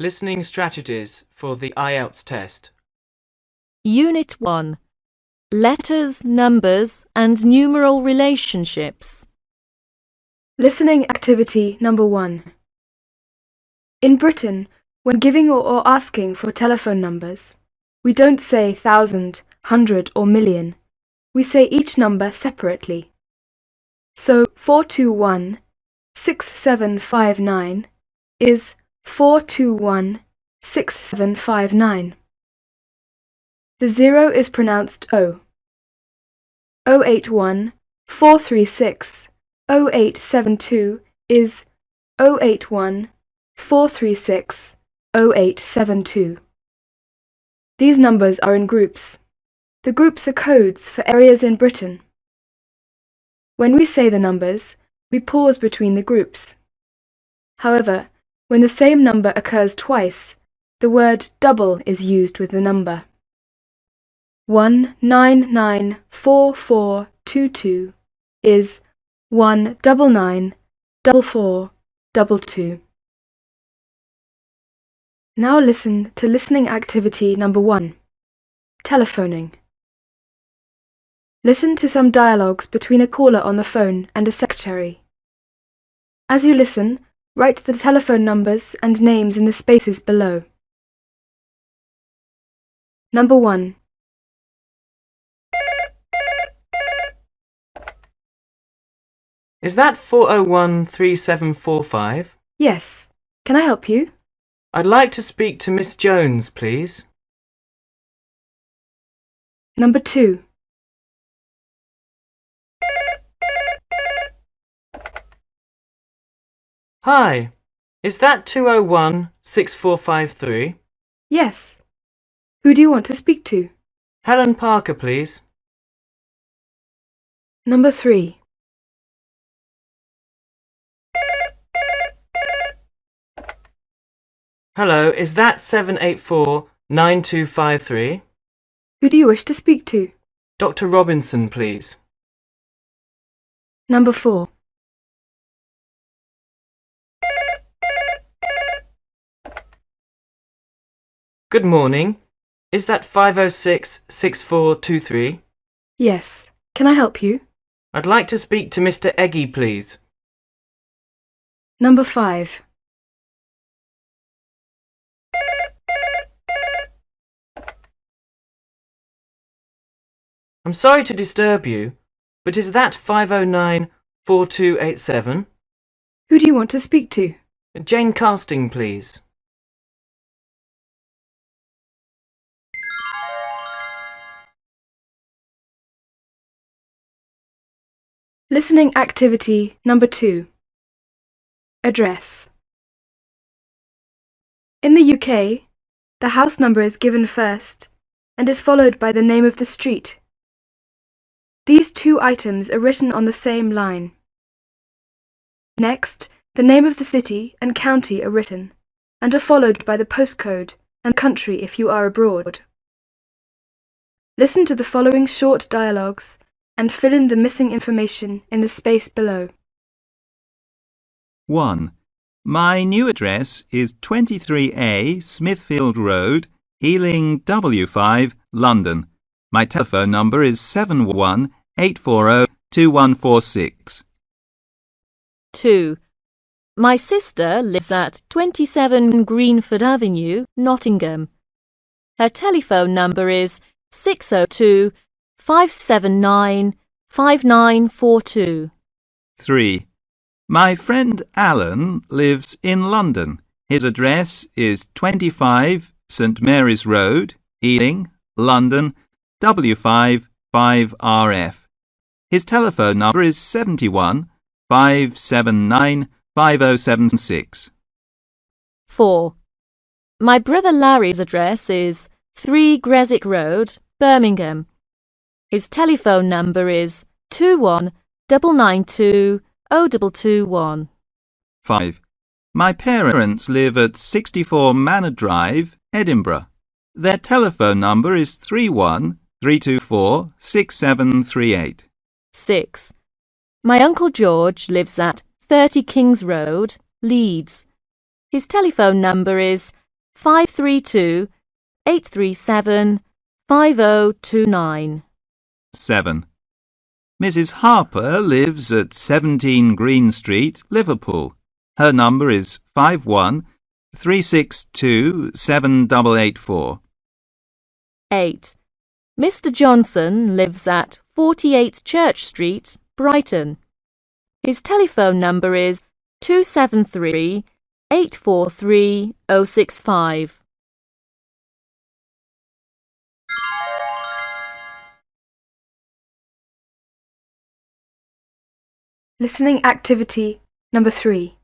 Listening strategies for the IELTS test. Unit 1. Letters, numbers and numeral relationships. Listening activity number 1. In Britain, when giving or asking for telephone numbers, we don't say thousand, hundred or million. We say each number separately. So 421-6759 is 421-6759. The 0 is pronounced O. 081-436-0872 is 081-436-0872. These numbers are in groups. The groups are codes for areas in Britain. When we say the numbers, we pause between the groups. However, when the same number occurs twice, the word double is used with the number. 1994422 is 1994422. Now listen to listening activity number 1. Telephoning. Listen to some dialogues between a caller on the phone and a secretary. As you listen, write the telephone numbers and names in the spaces below. Number 1. Is that 401-3745? Yes. Can I help you? I'd like to speak to Miss Jones, please. Number 2. Hi. Is that 201-6453? Yes. Who do you want to speak to? Helen Parker, please. Number 3. Hello, is that 784-9253? Who do you wish to speak to? Dr. Robinson, please. Number 4. Good morning. Is that 506-6423? Yes. Can I help you? I'd like to speak to Mr. Eggy, please. Number 5. I'm sorry to disturb you, but is that 509-4287? Who do you want to speak to? Jane Casting, please. Listening activity number 2. Address. In the UK, the house number is given first and is followed by the name of the street. These two items are written on the same line. Next, the name of the city and county are written and are followed by the postcode and country if you are abroad. Listen to the following short dialogues and fill in the missing information in the space below. 1. My new address is 23A Smithfield Road, Ealing W5, London. My telephone number is 71-840-2146. 2. My sister lives at 27 Greenford Avenue, Nottingham. Her telephone number is 602-579-5942. 3. My friend Alan lives in London. His address is 25 St Mary's Road, Ealing, London, W5 5RF. His telephone number is 71-579-5076. 4. My brother Larry's address is 3 Gresick Road, Birmingham. His telephone number is 21-992-0221. 5. My parents live at 64 Manor Drive, Edinburgh. Their telephone number is 31-324-6738. 6. My Uncle George lives at 30 Kings Road, Leeds. His telephone number is 532 837 5029. 7. Mrs. Harper lives at 17 Green Street, Liverpool. Her number is 51 362 7884. 8. Mr. Johnson lives at 48 Church Street, Brighton. His telephone number is 273 843 065. Listening activity number 3.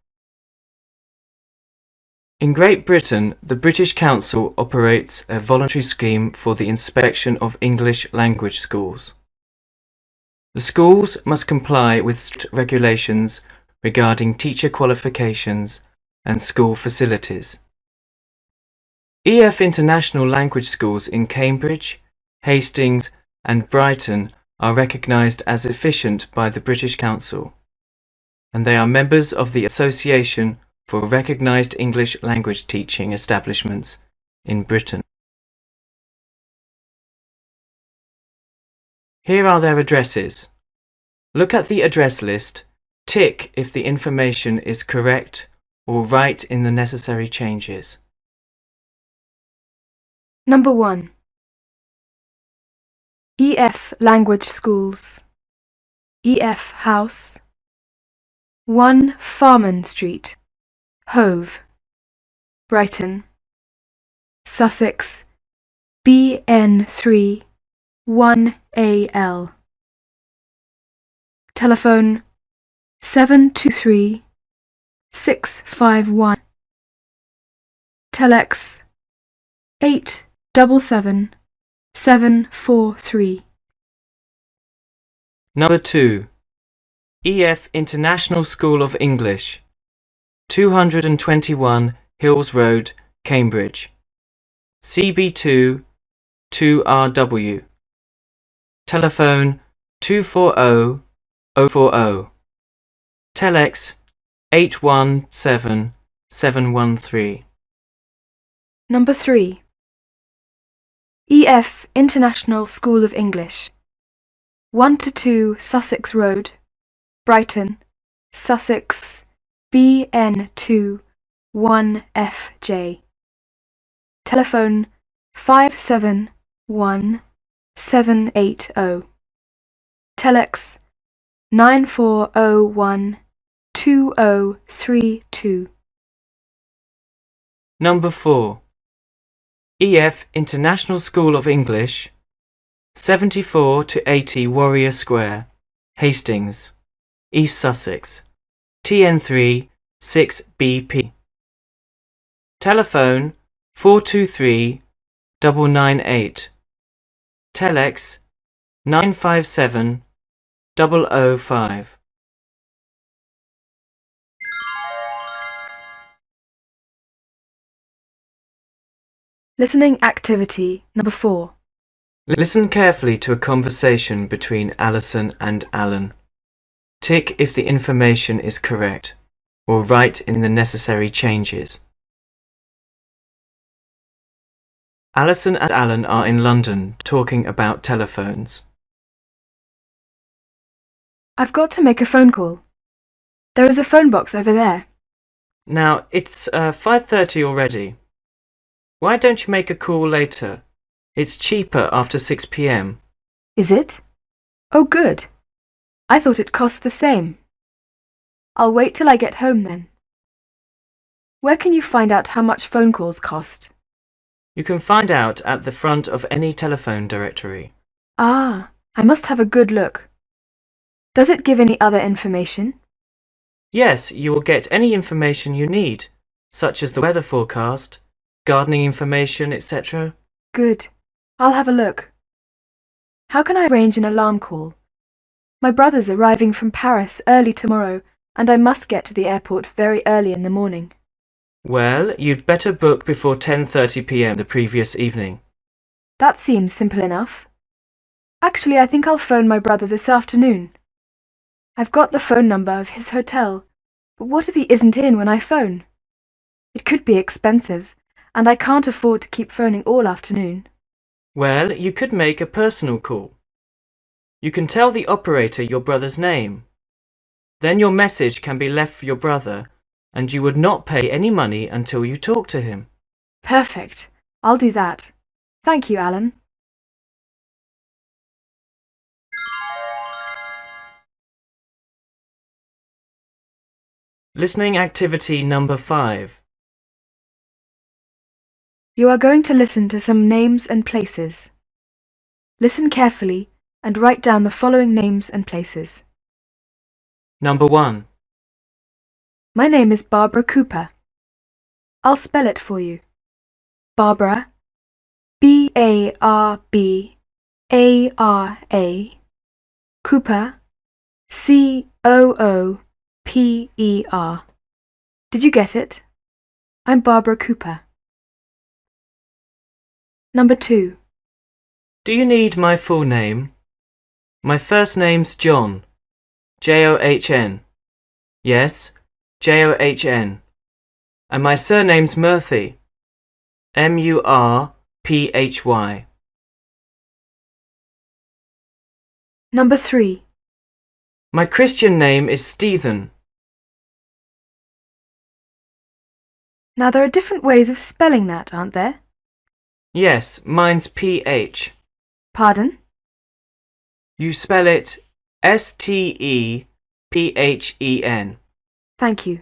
In Great Britain, the British Council operates a voluntary scheme for the inspection of English language schools. The schools must comply with strict regulations regarding teacher qualifications and school facilities. EF International Language Schools in Cambridge, Hastings and Brighton are recognised as efficient by the British Council, and they are members of the Association for Recognised English Language Teaching Establishments in Britain. Here are their addresses. Look at the address list, tick if the information is correct or write in the necessary changes. Number 1. EF Language Schools, EF House, 1 Farman Street, Hove, Brighton, Sussex, BN3 1AL. Telephone 723 651. Telex 877 743. Number 2. EF International School of English, 221 Hills Road, Cambridge, CB2 2RW. Telephone 240 040. Telex 817 713. Number 3. EF International School of English, 1 to 2 Sussex Road, Brighton, Sussex, BN2 1FJ. Telephone 571 780. Telex 9401 2032. Number 4. EF International School of English, 74 to 80 Warrior Square, Hastings, East Sussex, TN3 6BP. Telephone 423 998. Telex 957 005. Listening activity number 4. Listen carefully to a conversation between Alison and Alan. Tick if the information is correct, or write in the necessary changes. Alison and Alan are in London talking about telephones. I've got to make a phone call. There is a phone box over there. Now, it's 5:30 already. Why don't you make a call later? It's cheaper after 6 p.m. Is it? Oh, good. I thought it cost the same. I'll wait till I get home then. Where can you find out how much phone calls cost? You can find out at the front of any telephone directory. Ah, I must have a good look. Does it give any other information? Yes, you will get any information you need, such as the weather forecast, gardening information, etc. Good. I'll have a look. How can I arrange an alarm call? My brother's arriving from Paris early tomorrow, and I must get to the airport very early in the morning. Well, you'd better book before 10:30 p.m. the previous evening. That seems simple enough. Actually, I think I'll phone my brother this afternoon. I've got the phone number of his hotel, but what if he isn't in when I phone? It could be expensive, and I can't afford to keep phoning all afternoon. Well, you could make a personal call. You can tell the operator your brother's name. Then your message can be left for your brother, and you would not pay any money until you talk to him. Perfect. I'll do that. Thank you, Alan. Listening activity number 5. You are going to listen to some names and places. Listen carefully and write down the following names and places. Number 1. My name is Barbara Cooper. I'll spell it for you. Barbara, B-A-R-B-A-R-A, Cooper, C-O-O-P-E-R. Did you get it? I'm Barbara Cooper. Number 2. Do you need my full name? My first name's John. J-O-H-N. Yes, J-O-H-N. And my surname's Murphy. M-U-R-P-H-Y. Number 3. My Christian name is Stephen. Now there are different ways of spelling that, aren't there? Yes, mine's P-H. Pardon? You spell it S-T-E-P-H-E-N. Thank you.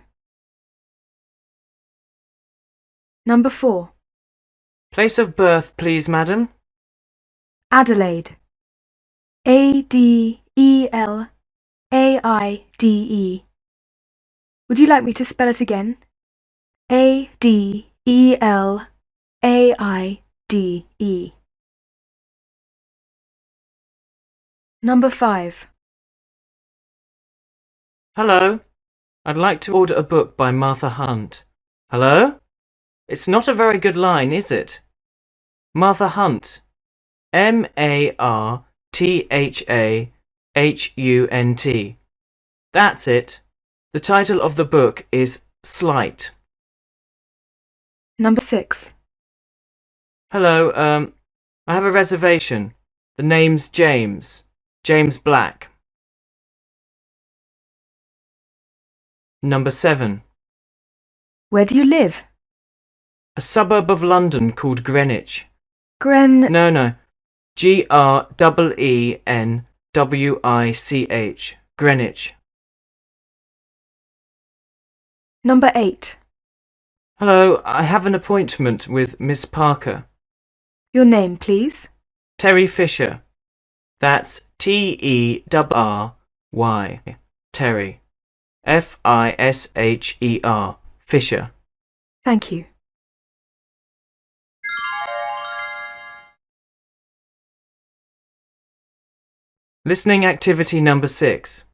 Number 4. Place of birth, please, madam. Adelaide. A-D-E-L-A-I-D-E. Would you like me to spell it again? A-D-E-L-A-I-D-E. Number 5. Hello. I'd like to order a book by Martha Hunt. Hello? It's not a very good line, is it? Martha Hunt. M-A-R-T-H-A-H-U-N-T. That's it. The title of the book is Slight. Number 6. Hello, I have a reservation. The name's James. James Black. Number 7. Where do you live? A suburb of London called Greenwich. No. G-R-E-E-N-W-I-C-H. Greenwich. Number 8. Hello, I have an appointment with Miss Parker. Your name, please. Terry Fisher. That's T-E-R-R-Y. Terry. F-I-S-H-E-R. Fisher. Thank you. Listening activity number 6.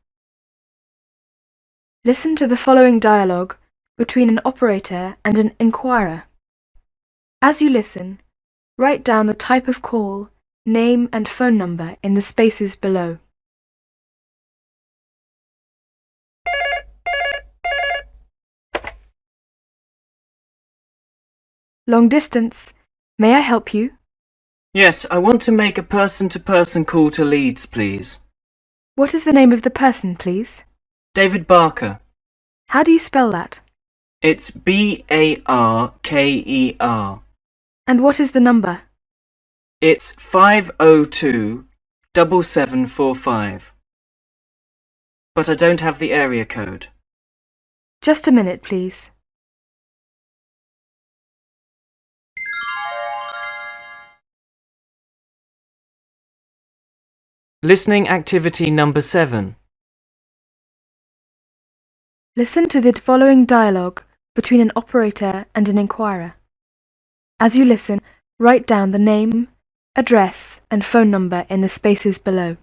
Listen to the following dialogue between an operator and an inquirer. As you listen, write down the type of call, name and phone number in the spaces below. Long distance. May I help you? Yes, I want to make a person-to-person call to Leeds, please. What is the name of the person, please? David Barker. How do you spell that? It's B-A-R-K-E-R. And what is the number? It's 502-7745. But I don't have the area code. Just a minute, please. Listening activity number 7. Listen to the following dialogue between an operator and an inquirer. As you listen, write down the name, address and phone number in the spaces below.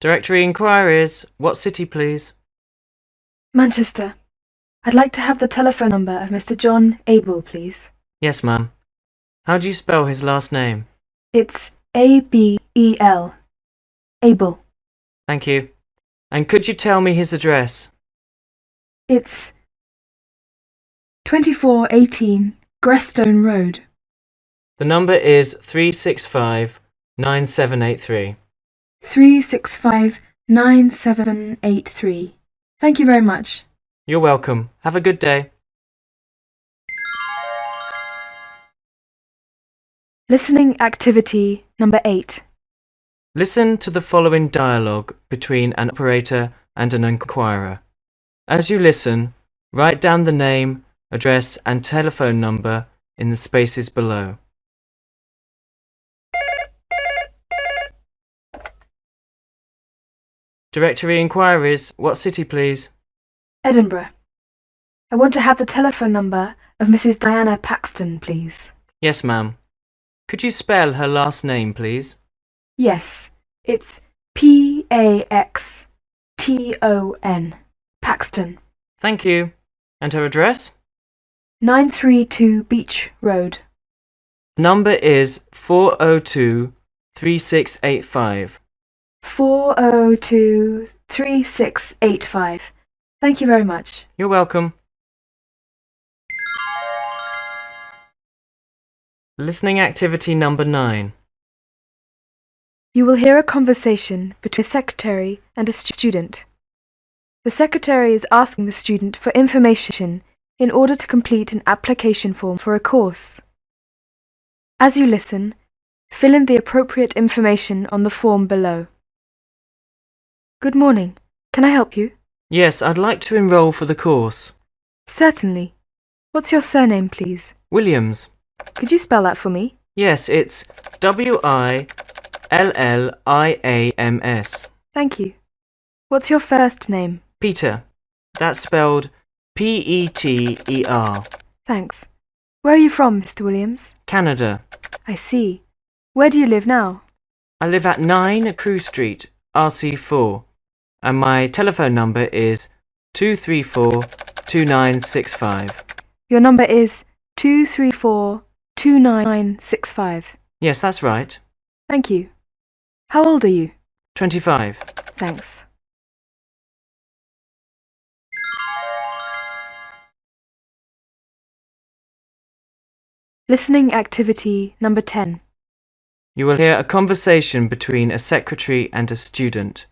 Directory inquiries. What city, please? Manchester. I'd like to have the telephone number of Mr. John Abel, please. Yes, ma'am. How do you spell his last name? It's A-B-E-L. Abel. Thank you. And could you tell me his address? It's 2418 Grestone Road. The number is 365-9783. 3659783. Thank you very much. You're welcome. Have a good day. Listening activity number 8. Listen to the following dialogue between an operator and an inquirer. As you listen, write down the name, address and telephone number in the spaces below. Directory inquiries. What city, please? Edinburgh. I want to have the telephone number of Mrs. Diana Paxton, please. Yes, ma'am. Could you spell her last name, please? Yes, it's Paxton. Paxton. Thank you. And her address? 932 Beach Road. Number is 402-3685. 402-3685. Thank you very much. You're welcome. Listening activity number 9. You will hear a conversation between a secretary and a student. The secretary is asking the student for information in order to complete an application form for a course. As you listen, fill in the appropriate information on the form below. Good morning. Can I help you? Yes, I'd like to enroll for the course. Certainly. What's your surname, please? Williams. Could you spell that for me? Yes, it's Williams. Thank you. What's your first name? Peter. That's spelled Peter. Thanks. Where are you from, Mr. Williams? Canada. I see. Where do you live now? I live at 9 Crew Street, RC4, and my telephone number is 234-2965. Your number is 234-2965. Yes, that's right. Thank you. How old are you? 25. Thanks. Listening activity number 10. You will hear a conversation between a secretary and a student.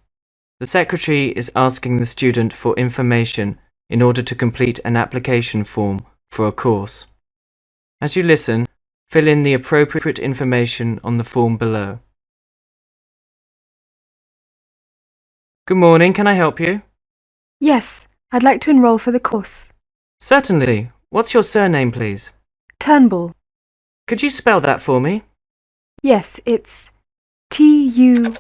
The secretary is asking the student for information in order to complete an application form for a course. As you listen, fill in the appropriate information on the form below. Good morning, can I help you? Yes, I'd like to enroll for the course. Certainly. What's your surname, please? Turnbull. Could you spell that for me? Yes, it's Turnball.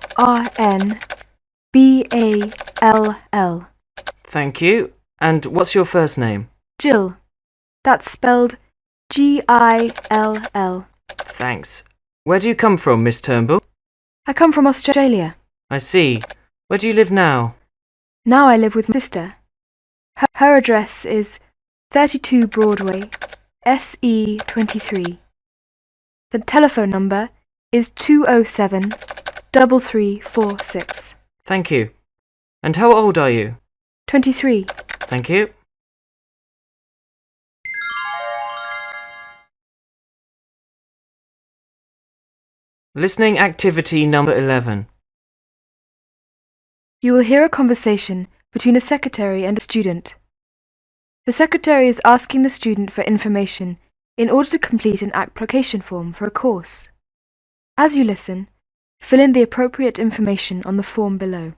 Thank you. And what's your first name? Jill. That's spelled Gill. Thanks. Where do you come from, Miss Turnbull? I come from Australia. I see. Where do you live now? Now I live with my sister. Her address is 32 Broadway, SE23. The telephone number is 207-3346. Thank you. And how old are you? 23. Thank you. Listening activity number 11. You will hear a conversation between a secretary and a student. The secretary is asking the student for information in order to complete an application form for a course. As you listen, fill in the appropriate information on the form below.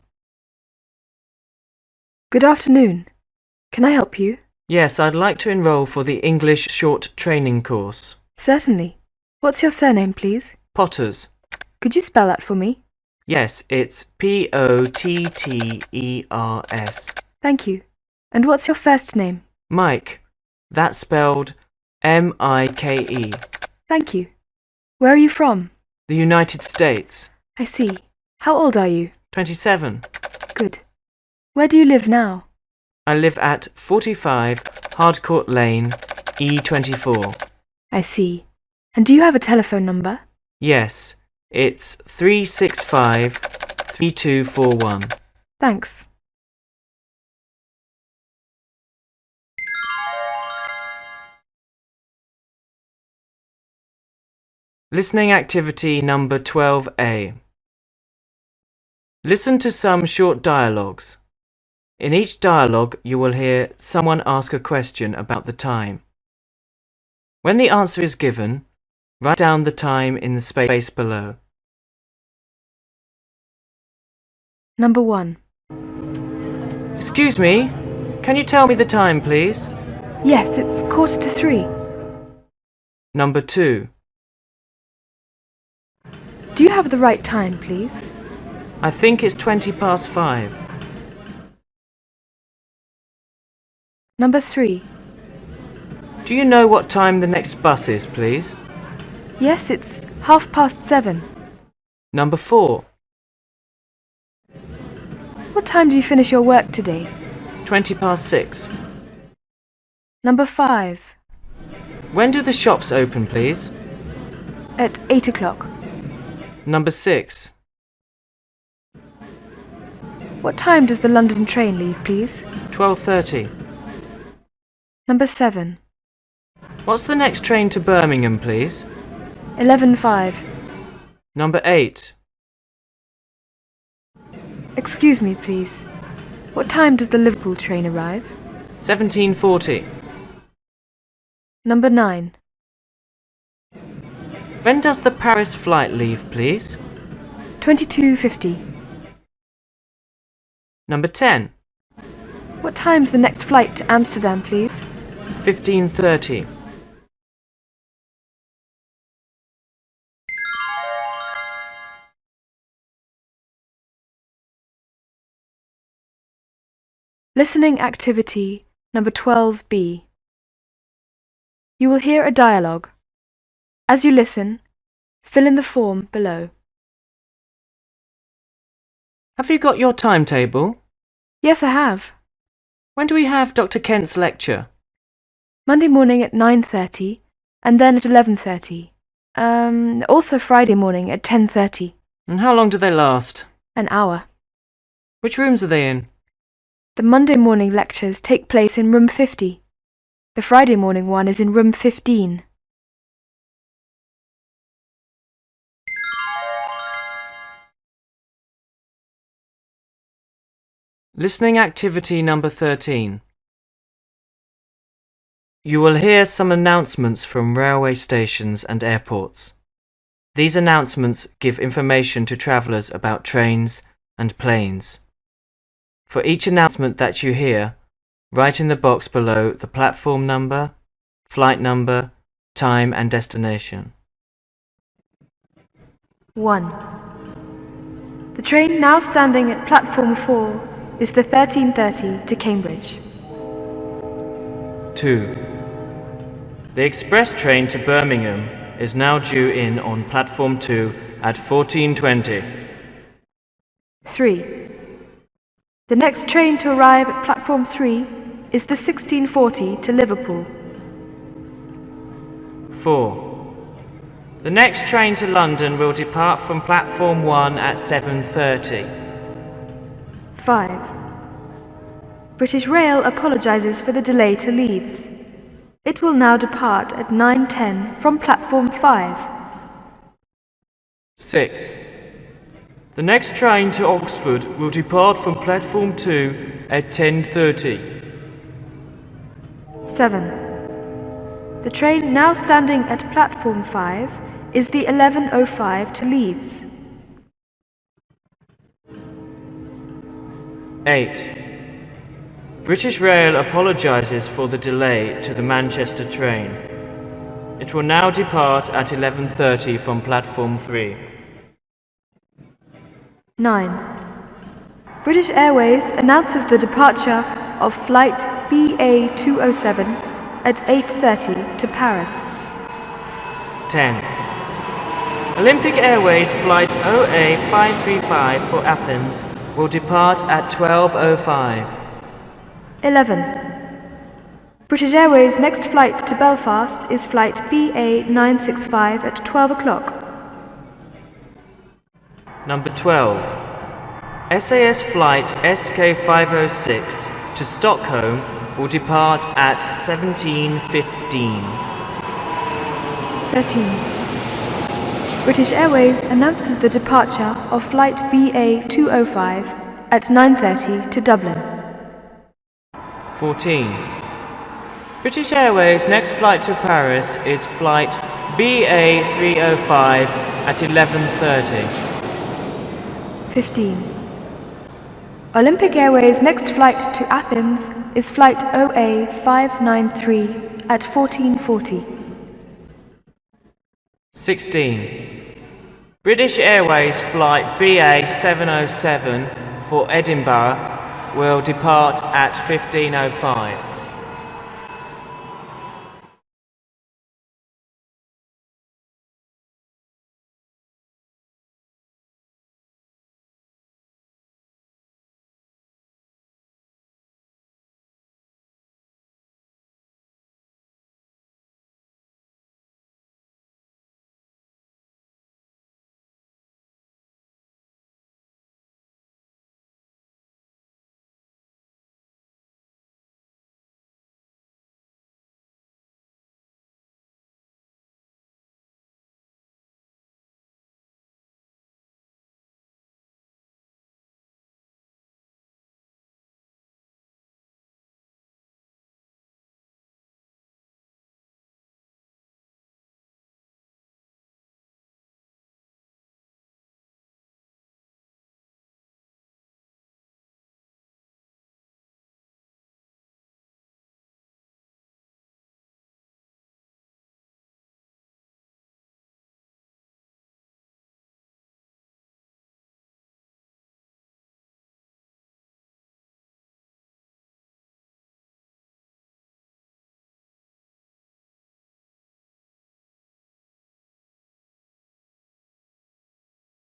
Good afternoon. Can I help you? Yes, I'd like to enroll for the English short training course. Certainly. What's your surname, please? Potters. Could you spell that for me? Yes, it's Potters. Thank you. And what's your first name? Mike. That's spelled Mike. Thank you. Where are you from? The United States. I see. How old are you? 27. Good. Where do you live now? I live at 45 Hardcourt Lane, E24. I see. And do you have a telephone number? Yes, it's 365-3241. Thanks. Listening activity number 12A. Listen to some short dialogues. In each dialogue, you will hear someone ask a question about the time. When the answer is given, write down the time in the space below. Number 1. Excuse me, can you tell me the time, please? Yes, it's 2:45. Number 2. Do you have the right time, please? I think it's 5:20. Number 3. Do you know what time the next bus is, please? Yes, it's 7:30. Number 4. What time do you finish your work today? 6:20. Number 5. When do the shops open, please? At 8 o'clock. Number 6. What time does the London train leave, please? 12:30. Number 7. What's the next train to Birmingham, please? 11:05. Number 8. Excuse me, please. What time does the Liverpool train arrive? 17:40. Number 9. When does the Paris flight leave, please? 22:50. Number 10. What time's the next flight to Amsterdam, please? 15:30. Listening activity number 12B. You will hear a dialogue. As you listen, fill in the form below. Have you got your timetable? Yes, I have. When do we have Dr. Kent's lecture? Monday morning at 9:30 and then at 11:30. Also Friday morning at 10:30. And how long do they last? An hour. Which rooms are they in? The Monday morning lectures take place in room 50. The Friday morning one is in room 15. Listening activity number 13. You will hear some announcements from railway stations and airports. These announcements give information to travellers about trains and planes. For each announcement that you hear, write in the box below the platform number, flight number, time and destination. 1. The train now standing at platform 4 is the 13:30 to Cambridge. 2. The express train to Birmingham is now due in on platform 2 at 14:20. 3. The next train to arrive at platform 3 is the 16:40 to Liverpool. 4. The next train to London will depart from platform 1 at 7:30. 5. British Rail apologises for the delay to Leeds. It will now depart at 9:10 from platform 5. 6. The next train to Oxford will depart from platform 2 at 10:30. 7. The train now standing at platform 5 is the 11:05 to Leeds. 8. British Rail apologises for the delay to the Manchester train. It will now depart at 11:30 from platform 3. 9. British Airways announces the departure of flight BA207 at 8:30 to Paris. 10. Olympic Airways flight OA535 for Athens will depart at 12:05. 11. British Airways' next flight to Belfast is flight BA965 at 12 o'clock. Number 12. SAS flight SK506 to Stockholm will depart at 17:15. 13. British Airways announces the departure of flight BA 205 at 9:30 to Dublin. 14. British Airways' next flight to Paris is flight BA 305 at 11:30. 15. Olympic Airways' next flight to Athens is flight OA 593 at 14:40. 16. British Airways flight BA 707 for Edinburgh will depart at 15:05.